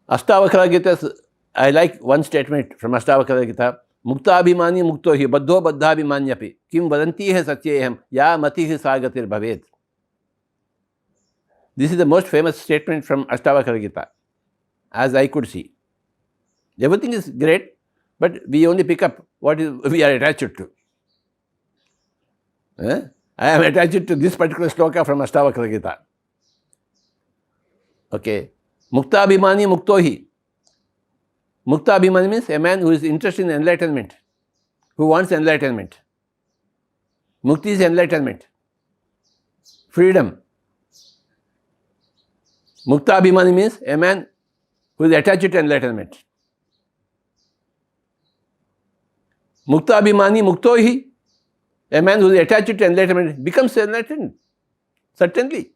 Ashtavakra Gita, I like one statement from Ashtavakra Gita. Muktabhimani mukto hi baddho baddhabhimanyapi kim vadanti hai satyeham ya mati hi sagatir bhavet. This is the most famous statement from Ashtavakra Gita, as I could see. Everything is great, but we only pick up what we are attached to. I am attached to this particular shloka from Ashtavakra Gita. Okay. Muktabhimani mukto hi. Muktabhimani means a man who is interested in enlightenment, who wants enlightenment. Mukti is enlightenment, freedom. Muktabhimani means a man who is attached to enlightenment. Muktabhimani mukto hi. A man who is attached to enlightenment becomes enlightened. Certainly.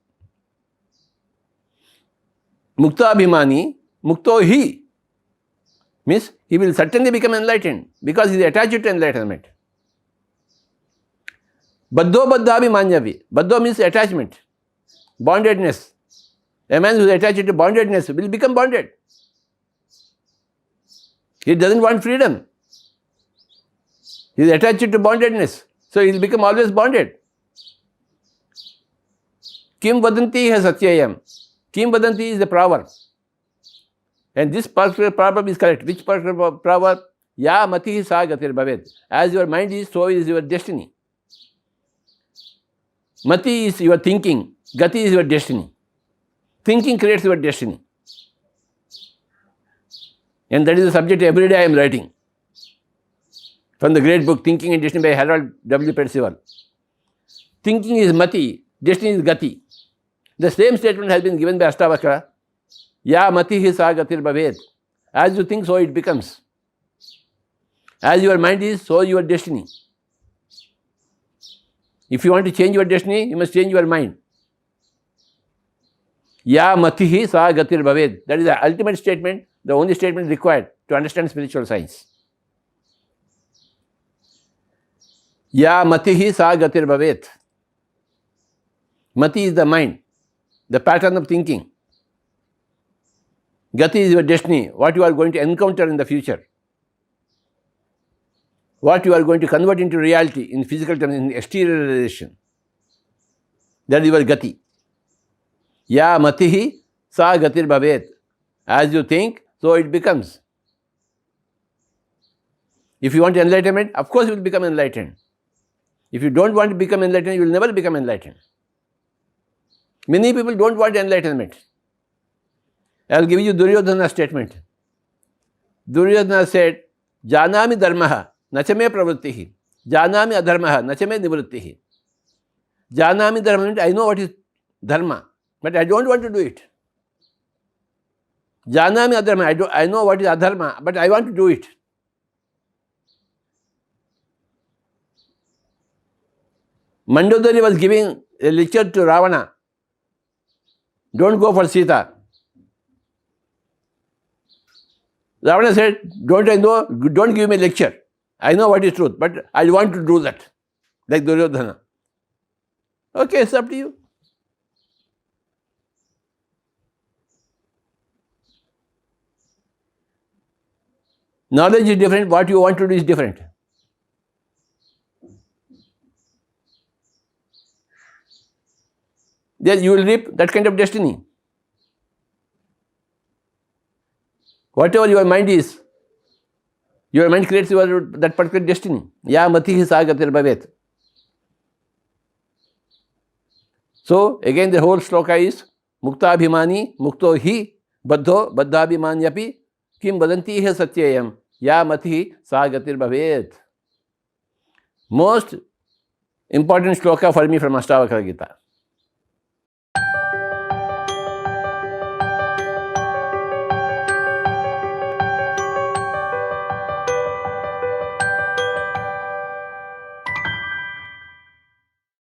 Muktabhimani mukto hi means he will certainly become enlightened because he is attached to enlightenment. Baddho baddhabhimanyapi. Baddho means attachment, bondedness. A man who is attached to bondedness will become bonded. He doesn't want freedom. He is attached to bondedness, so he will become always bonded. Kim vadanti hai satyayam. Kim vadanti is the proverb. And this particular proverb is correct. Which particular proverb? Ya mati sa gatir bhavet. As your mind is, so is your destiny. Mati is your thinking. Gati is your destiny. Thinking creates your destiny. And that is the subject every day I am writing. From the great book Thinking and Destiny by Harold W. Percival. Thinking is mati, destiny is gati. The same statement has been given by Ashtavakra. Ya mati hi sa gatir bhavet. As you think, so it becomes. As your mind is, so your destiny. If you want to change your destiny, you must change your mind. Ya mati hi sa gatir bhavet. That is the ultimate statement, the only statement required to understand spiritual science. Ya mati hi sa gatir bhavet. Mati is the mind, the pattern of thinking. Gati is your destiny, what you are going to encounter in the future. What you are going to convert into reality in physical terms, in exterior realization. That is your gati. Ya matihi sa gatir bhavet. As you think, so it becomes. If you want enlightenment, of course you will become enlightened. If you don't want to become enlightened, you will never become enlightened. Many people don't want enlightenment. I will give you Duryodhana's statement. Duryodhana said, Janami dharmaha, nachame pravrittihi. Janami adharmaha, nachame nivrittihi. Janami dharma means I know what is dharma, but I don't want to do it. Janami adharma, I know what is adharma, but I want to do it. Mandodari was giving a lecture to Ravana. Don't go for Sita. Ravana said, don't give me a lecture. I know what is truth, but I want to do that. Like Duryodhana. Okay, it's up to you. Knowledge is different, what you want to do is different. Then you will reap that kind of destiny. Whatever your mind is, your mind creates that particular destiny. Ya matihi sa gatir bhavet. So, again the whole shloka is Muktabhimani mukto hi baddho baddhabhimanyapi kim vadanti hai satyayam ya matihi sa gatir bhavet. Most important shloka for me from Ashtavakra Gita.